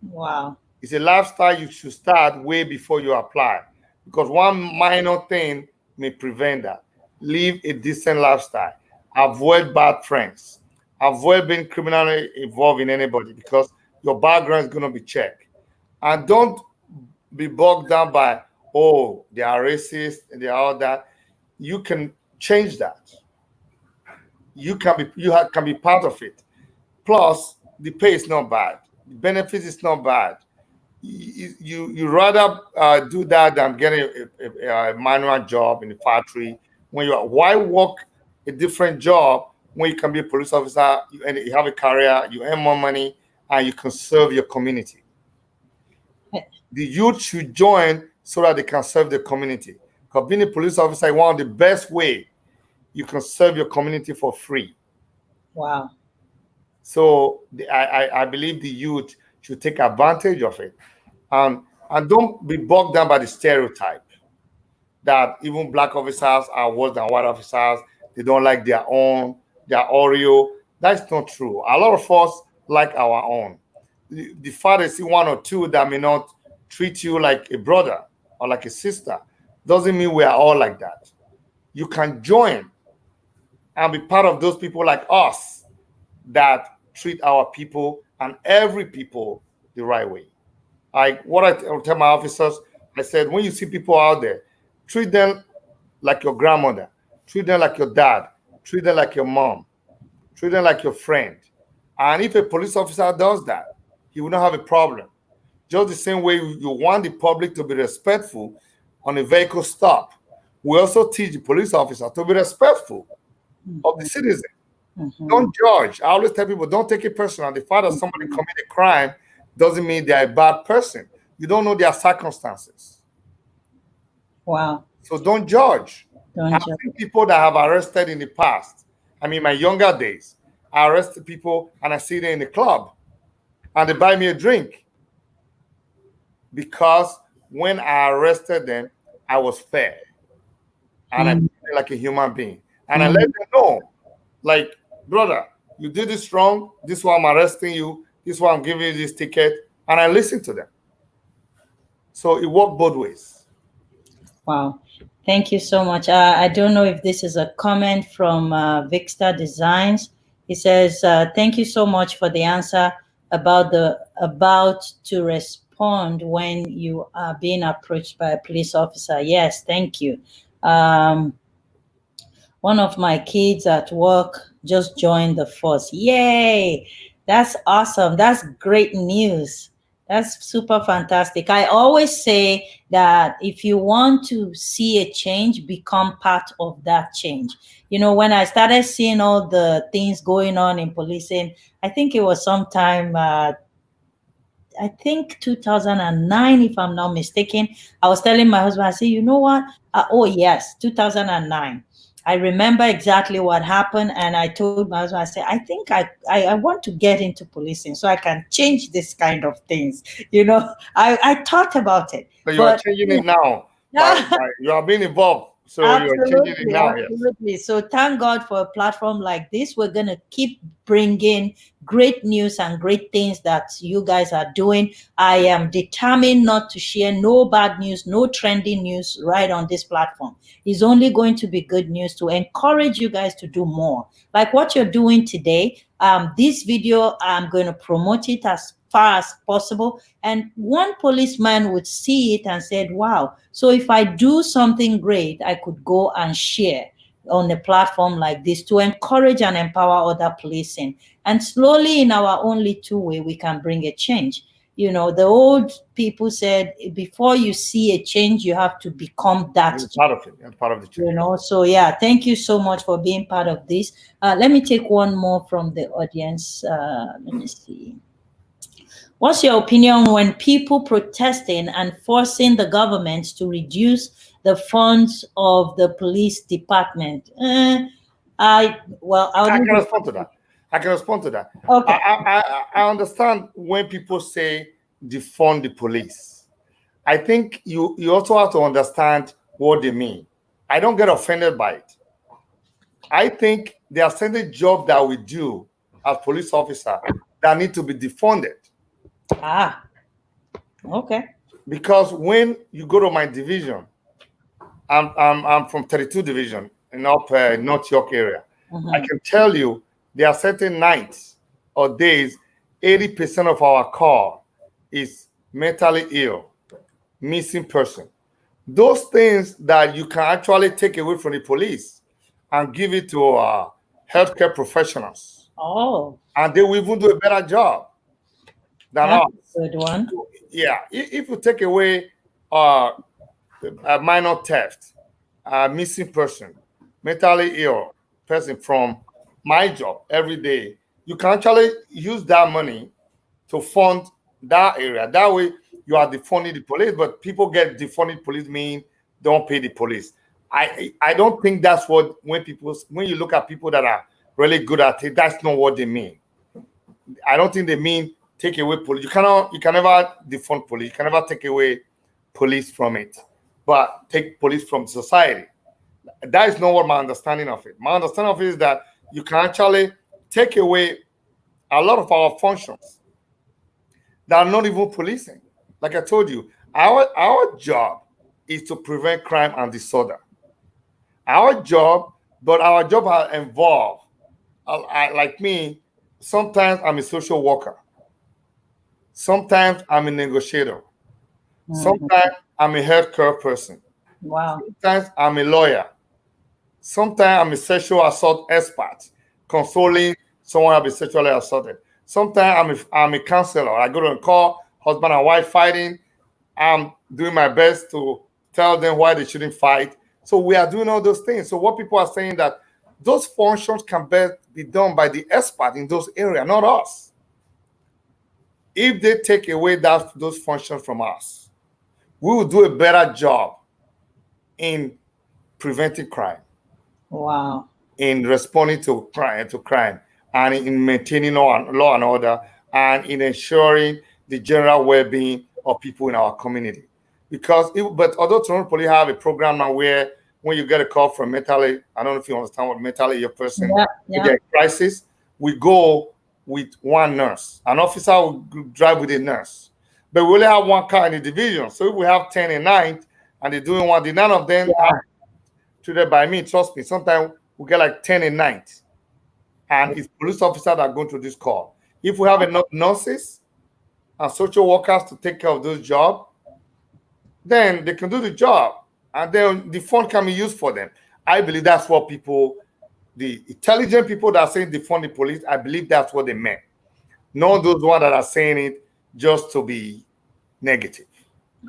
Wow. It's a lifestyle you should start way before you apply, because one minor thing may prevent that. Live a decent lifestyle. Avoid bad friends. Avoid being criminally involved in anybody, because your background is going to be checked. And don't be bogged down by, oh, they are racist and they are all that. You can change that. Can be part of it. Plus, the pay is not bad. The benefits is not bad. You rather do that than getting a manual job in the factory. Why work a different job when you can be a police officer and you have a career, you earn more money, and you can serve your community. The youth should join so that they can serve the community. Because being a police officer is one of the best way you can serve your community for free. Wow. So I believe the youth should take advantage of it, and don't be bogged down by the stereotype that even Black officers are worse than white officers. They don't like their Oreo. That's not true. A lot of us like our own. The fact they see one or two that may not treat you like a brother or like a sister doesn't mean we are all like that. You can join and be part of those people like us that treat our people and every people the right way. Like what I tell my officers, I said, when you see people out there, treat them like your grandmother, treat them like your dad, treat them like your mom, treat them like your friend. And if a police officer does that, he will not have a problem. Just the same way you want the public to be respectful on a vehicle stop, we also teach the police officer to be respectful of the citizen. Mhm. Don't judge. I always tell people, don't take it personal. The fact that somebody committed a crime doesn't mean they're a bad person. You don't know their circumstances. Wow. So don't judge. Don't I've you? seen people that have arrested in the past. I mean, my younger days, I arrested people and I see them in the club and they buy me a drink because when I arrested them, I was fair and I Mm, treated like a human being. And I let mm. them know, like, brother, you did this wrong. This is why I'm arresting you. This is why I'm giving you this ticket. And I listen to them. So it worked both ways. Wow. Thank you so much. I don't know if this is a comment from Vixter Designs. He says, "Thank you so much for the answer about to respond when you are being approached by a police officer." Yes, thank you. Um, One of my kids at work just joined the force. Yay! That's awesome. That's great news. That's super fantastic. I always say that if you want to see a change, become part of that change. You know, when I started seeing all the things going on in policing, I think it was sometime I think 2009, if I'm not mistaken. I was telling my husband, I said, you know what? Oh, yes, 2009. I remember exactly what happened. And I told my husband, I said, I think I want to get into policing so I can change this kind of things. You know, I thought about it. So you are But changing it now. By you are being involved. So you are changing it absolutely, now, yes. absolutely. So thank God for a platform like this. We're going to keep bringing great news and great things that you guys are doing. I am determined not to share no bad news, no trending news right on this platform. It's only going to be good news to encourage you guys to do more. Like what you're doing today. This video, I'm going to promote it as far as possible. And one policeman would see it and said, wow, so if I do something great, I could go and share on a platform like this to encourage and empower other policing. And slowly, in our own little way, we can bring a change. You know, the old people said, before you see a change, you have to become that You're part of it. You're part of the change. so yeah, thank you so much for being part of this. Let me take one more from the audience. Let me see. What's your opinion when people protesting and forcing the government to reduce the funds of the police department? I'll I leave can it. respond to that. I can respond to that. Okay. I understand when people say defund the police. I think you also have to understand what they mean. I don't get offended by it. I think there are certain jobs that we do as police officer that need to be defunded. Ah, okay. Because when you go to my division, I'm from 32 division in up North York area. I Mhm. can tell you there are certain nights or days, 80% of our call is mentally ill, missing person. Those things that you can actually take away from the police and give it to healthcare professionals, Oh, and they will even do a better job than that's us. a good one. Yeah, if you take away uh, a minor theft, a missing person, mentally ill person from my job every day, you can actually use that money to fund that area. That way, you are defunding the police, but people get defunding police mean don't pay the police. I don't think that's what when you look at people that are really good at it, that's not what they mean. I don't think they mean take away police. You can never defund police. You can never take away police from it, but take police from society. That is not what my understanding of it. My understanding of it is that you can actually take away a lot of our functions that are not even policing. Like I told you, our job is to prevent crime and disorder. Our job, but our job has involved, like me, sometimes I'm a social worker. Sometimes I'm a negotiator. Mhm. Sometimes I'm a healthcare person. Wow. Sometimes I'm a lawyer. Sometimes I'm a sexual assault expert, consoling someone who has been sexually assaulted. Sometimes I'm a counselor. I go to a call, husband and wife fighting. I'm doing my best to tell them why they shouldn't fight. So we are doing all those things. So what people are saying that those functions can best be done by the expert in those areas, not us. If they take away those functions from us, we will do a better job in preventing crime, Wow. in responding to crime, and in maintaining law and order, and in ensuring the general well-being of people in our community. But although Toronto Police have a program now where when you get a call from mentally, I don't know if you understand what mentally ill person Yeah. with Yeah. their crisis, we go with one nurse. An officer will drive with a nurse, but we only have one car in the division. So if we have 10 and 9, and they're doing one, the 9 of them are Yeah. treated by me. Trust me, sometimes we get like 10 and 9, and it's police officers that are going to this call. If we have enough nurses and social workers to take care of those jobs, then they can do the job, and then the fund can be used for them. I believe that's what people, the intelligent people that are saying defund the police, I believe that's what they meant. Not those ones that are saying it just to be negative.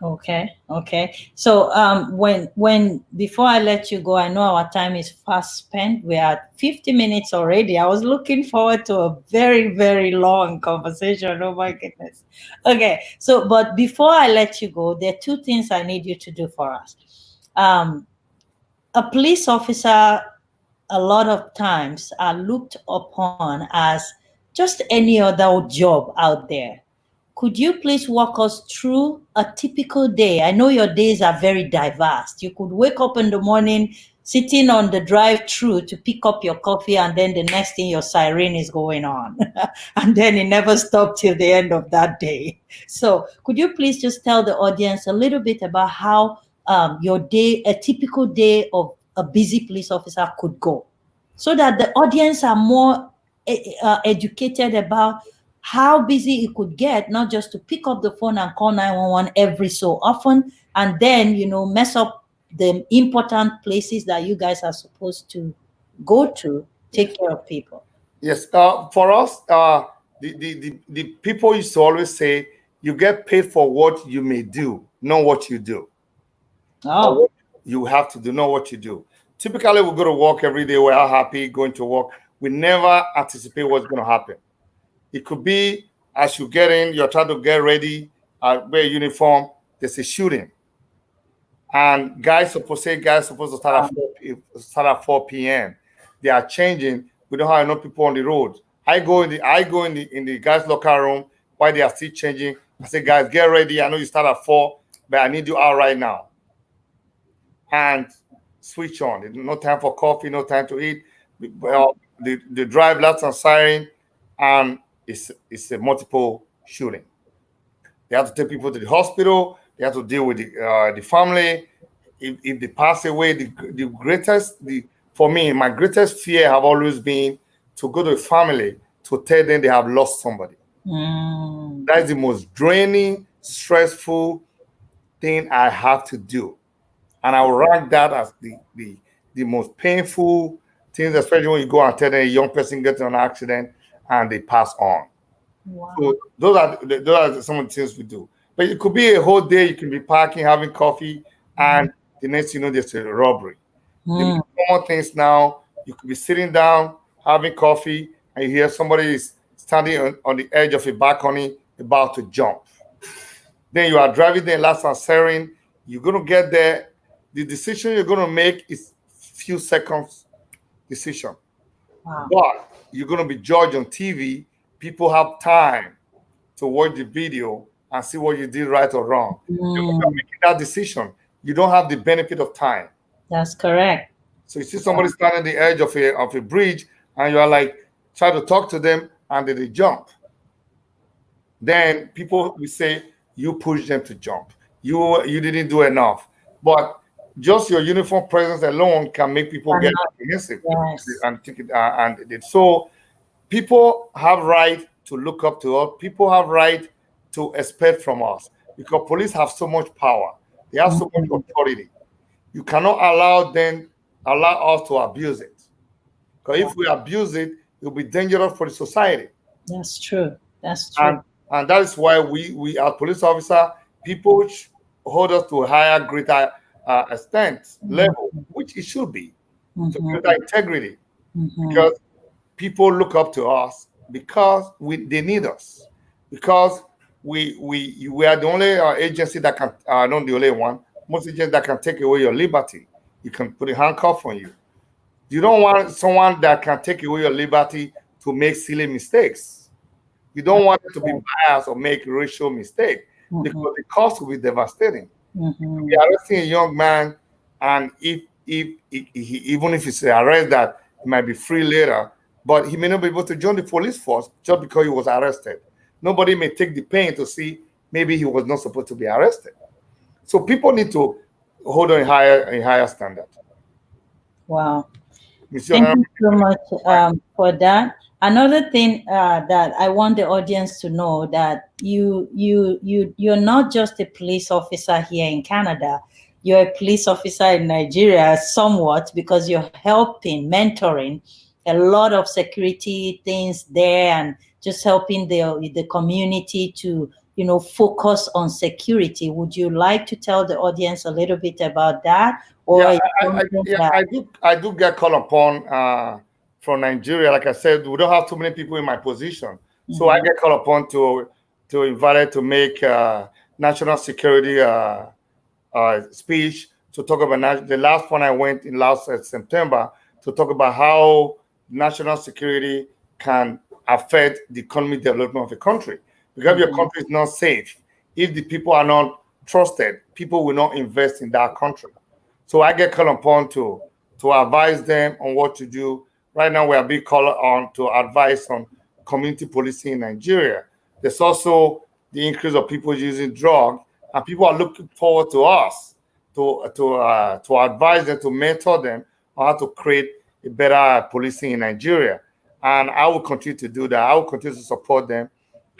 Okay, okay. So when before I let you go, I know our time is fast spent. We're at 50 minutes already. I was looking forward to a very, very long conversation. Oh my goodness. Okay, so but before I let you go, there are two things I need you to do for us. Um, a police officer a lot of times are looked upon as just any other job out there. Could you please walk us through a typical day? I know your days are very diverse. You could wake up in the morning, sitting on the drive-through to pick up your coffee, and then the next thing your siren is going on. And then it never stopped till the end of that day. So could you please just tell the audience a little bit about how your day, a typical day of a busy police officer could go, so that the audience are more educated about how busy it could get, not just to pick up the phone and call 911 every so often, and then, mess up the important places that you guys are supposed to go to take Yes. care of people. Yes. For us, the people used to always say, you get paid for what you may do, not what you do. Or Oh, what you have to do, not what you do. Typically, we go to work every day. We're all happy going to work. We never anticipate what's going to happen. It could be as you get in, you're trying to get ready, wear a uniform. There's a shooting, and guys supposed to wow. start at 4 p.m. They are changing. We don't have enough people on the road. I go in the guys' locker room while they are still changing. I say, guys, get ready. I know you start at 4, but I need you out right now. And switch on. There's no time for coffee, no time to eat. Well, the drive lights and siren, and it's a multiple shooting. They have to take people to the hospital. They have to deal with the family. If they pass away, the greatest the for me, my greatest fear have always been to go to a family to tell them they have lost somebody. Mm, That is the most draining, stressful thing I have to do, and I will rank that as the most painful things, especially when you go and tell them a young person gets in an accident and they pass on. wow. So those are some of the things we do. But it could be a whole day. You can be parking, having coffee, and the next you know there's a robbery. The Mm, most common things now, you could be sitting down having coffee, and you hear somebody is standing on the edge of a balcony about to jump. Then you are driving the last and siren. You're gonna get there. The decision you're gonna make is few seconds decision, wow. but you're gonna be judged on TV. People have time to watch the video and see what you did right or wrong. Because you're Mm, making that decision, you don't have the benefit of time. that's correct. So you see somebody standing on the edge of a bridge, and you are like try to talk to them, and then they jump. Then people will say you pushed them to jump. You didn't do enough. But just your uniform presence alone can make people And get not, apprehensive yes. and think so people have right to look up to us. People have right to expect from us because police have so much power. They have so much Mm, authority. You cannot allow us to abuse it. Because if we abuse it, it will be dangerous for the society. That's true. That's And true. and that is why we as police officer, people hold us to a higher, greater extent Mhm, level, which it should be, to mhm, greater integrity, mhm, because people look up to us because they need us, because we are the only agency that can, not the only one, most agents that can take away your liberty. You can put a handcuff on you. You don't want someone that can take away your liberty to make silly mistakes. You don't want it to be biased or make racial mistake, mhm, because the cost will be devastating. You could be mhm. arresting a young man, and even if it's an arrest that he might be free later, but he may not be able to join the police force just because he was arrested. Nobody may take the pain to see maybe he was not supposed to be arrested. So people need to hold on a higher standard. Wow. Monsieur Thank Honorable, you so much for that. Another thing that I want the audience to know, that you're not just a police officer here in Canada. You're a police officer in Nigeria, somewhat, because you're helping, mentoring a lot of security things there, and just helping the community to focus on security. Would you like to tell the audience a little bit about that, yeah, or is something yeah, that? I do get called upon from Nigeria. Like I said, we don't have too many people in my position, so I Mhm, get called upon to invited to make national security speech, to talk about the last one I went in last September, to talk about how national security can affect the economic development of a country. Because if your mhm. country is not safe, if the people are not trusted, people will not invest in that country. So I get called upon to advise them on what to do. Right now, we are being called on to advise on community policing in Nigeria. There's also the increase of people using drugs, and people are looking forward to us to advise them, to mentor them on how to create a better policing in Nigeria. And I will continue to do that. I will continue to support them,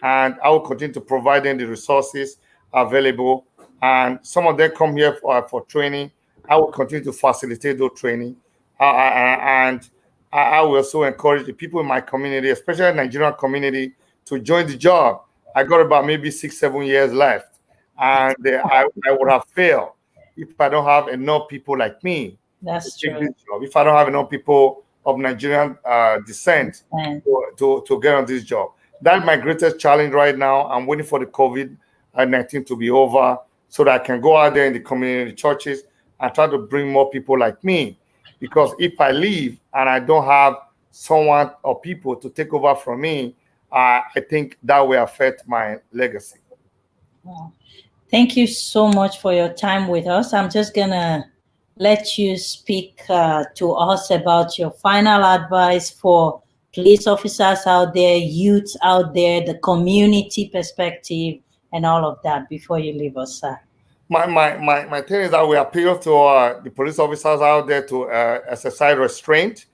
and I will continue to provide them the resources available. And some of them come here for training. I will continue to facilitate those training, and I will also encourage the people in my community, especially the Nigerian community, to join the job. I got about maybe 6, 7 years left, and I would have failed if I don't have enough people like me to That's take this true. job. If I don't have enough people of Nigerian descent And to get on this job, that's my greatest challenge right now. I'm waiting for the COVID-19 to be over so that I can go out there in the community churches and try to bring more people like me. Because if I leave and I don't have someone or people to take over from me, I think that will affect my legacy. wow. Thank you so much for your time with us. I'm just gonna let you speak to us about your final advice for police officers out there, youths out there, the community perspective, and all of that before you leave us, sir. My thing is that we appeal to the police officers out there to exercise restraint,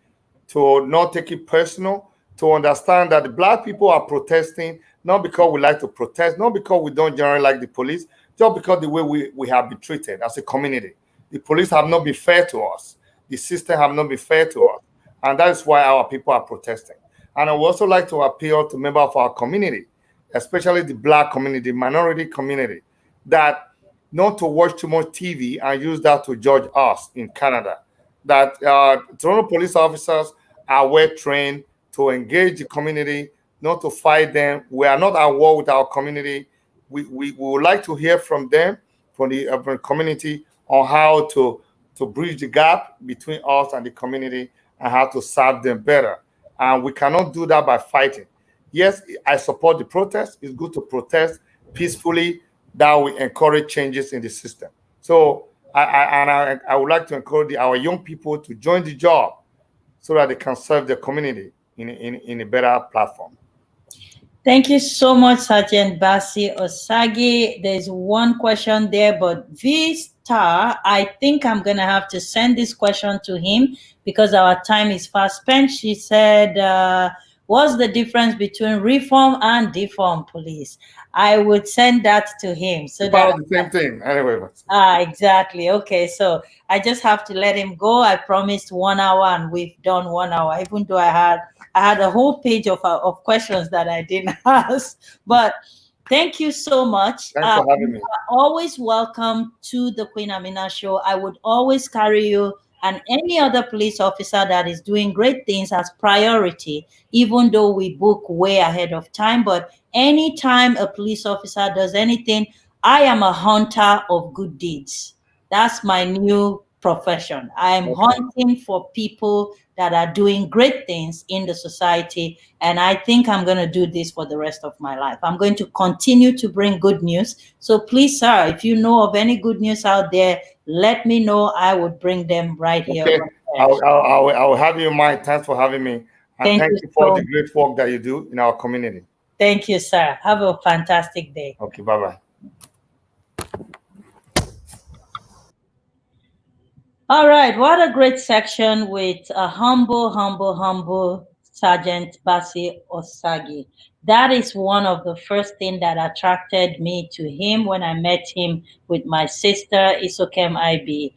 to not take it personal, to understand that the black people are protesting not because we like to protest, not because we don't generally like the police, just because the way we have been treated as a community. The police have not been fair to us. The system have not been fair to us. And that is why our people are protesting. And I would also like to appeal to members of our community, especially the black community, minority community, that not to watch too much TV and use that to judge us in Canada. That Toronto police officers are well trained to engage the community, not to fight them. We are not at war with our community. We would like to hear from them, from the urban community, on how to bridge the gap between us and the community and how to serve them better. And we cannot do that by fighting. Yes, I support the protest. It's good to protest peacefully. That will encourage changes in the system. So I would like to encourage our young people to join the job so that they can serve the community in a better platform. Thank you so much, Sergeant Bassey Osagie. There's one question there, but V Star, I think I'm going to have to send this question to him because our time is fast spent. She said, What's the difference between reform and deform police? I would send that to him so that. About the same thing. Anyway, Exactly. Okay, so I just have to let him go. I promised 1 hour, and we've done 1 hour. Even though I had a whole page of questions that I didn't ask, but thank you so much. thanks for having You me. are always welcome to the Queen Amina show. I would always carry you and any other police officer that is doing great things as priority, even though we book way ahead of time. But anytime a police officer does anything, I am a hunter of good deeds. That's my new profession. I am Okay. hunting for people that are doing great things in the society. And I think I'm going to do this for the rest of my life. I'm going to continue to bring good news. So please, sir, if you know of any good news out there, let me know. I would bring them right here, Okay. right there. I'll have you in mind. Thanks for having me. And Thank thank you you for the so great work that you do in our community. Thank you, sir. Have a fantastic day. Okay. Bye bye. All right, what a great section with a humble Sergeant Bassey Osagie. That is one of the first things that attracted me to him when I met him with my sister, Isokem IB.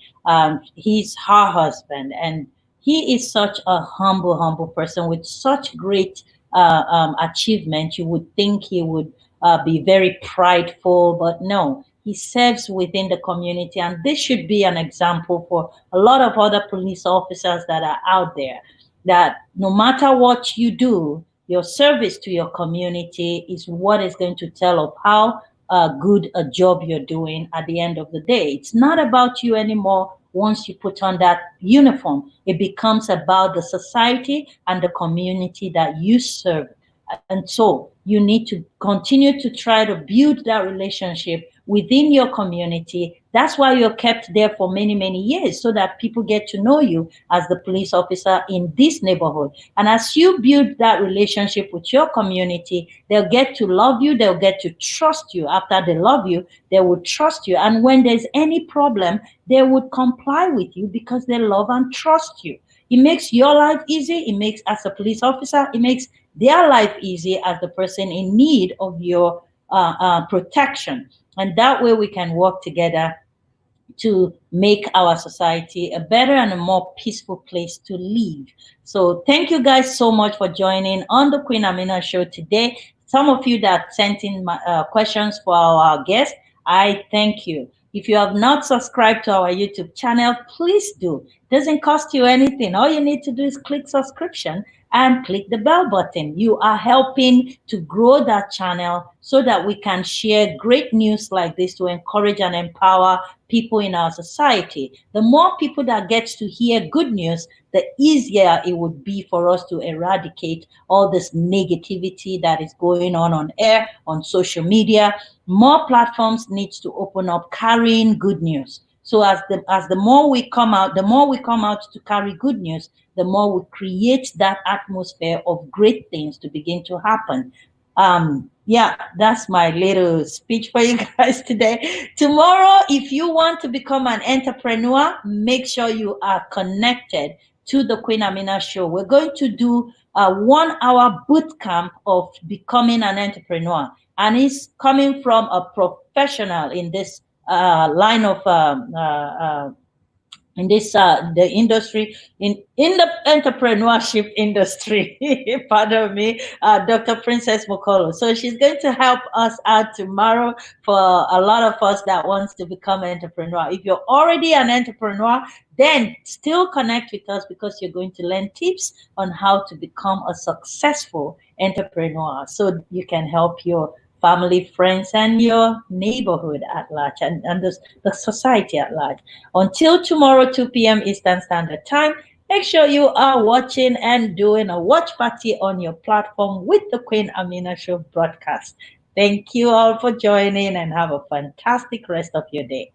He's her husband, and he is such a humble person with such great achievement. You would think he would be very prideful, but no, he serves within the community. And this should be an example for a lot of other police officers that are out there, that no matter what you do, your service to your community is what is going to tell of how good a job you're doing at the end of the day. It's not about you anymore. Once you put on that uniform, it becomes about the society and the community that you serve. And so you need to continue to try to build that relationship within your community. That's why you're kept there for many years, so that people get to know you as the police officer in this neighborhood. And as you build that relationship with your community, they'll get to love you, they'll get to trust you. After they love you, they will trust you. And when there's any problem, they would comply with you because they love and trust you. It makes your life easy. It makes, as a police officer, it makes their life easy as the person in need of your protection. And that way we can work together to make our society a better and a more peaceful place to live. So thank you guys so much for joining on the Queen Amina show today. Some of you that sent in questions for our guest, I thank you. If you have not subscribed to our YouTube channel, please do. It doesn't cost you anything. All you need to do is click subscription and click the bell button. You are helping to grow that channel so that we can share great news like this to encourage and empower people in our society. The more people that gets to hear good news, the easier it would be for us to eradicate all this negativity that is going on air, on social media. More platforms needs to open up carrying good news. So as the more we come out, the more we come out to carry good news, the more we create that atmosphere of great things to begin to happen. Yeah, that's my little speech for you guys today. Tomorrow, if you want to become an entrepreneur, make sure you are connected to the Queen Amina show. We're going to do a 1 hour boot camp of becoming an entrepreneur, and it's coming from a professional in this line of in this the industry, in the entrepreneurship industry. Pardon me, Dr. Princess Mokolo. So she's going to help us out tomorrow for a lot of us that wants to become entrepreneur. If you're already an entrepreneur, then still connect with us, because you're going to learn tips on how to become a successful entrepreneur, so you can help your family, friends, and your neighborhood at large, and the society at large. Until tomorrow, 2 p.m. Eastern Standard Time, make sure you are watching and doing a watch party on your platform with the Queen Amina Show broadcast. Thank you all for joining, and have a fantastic rest of your day.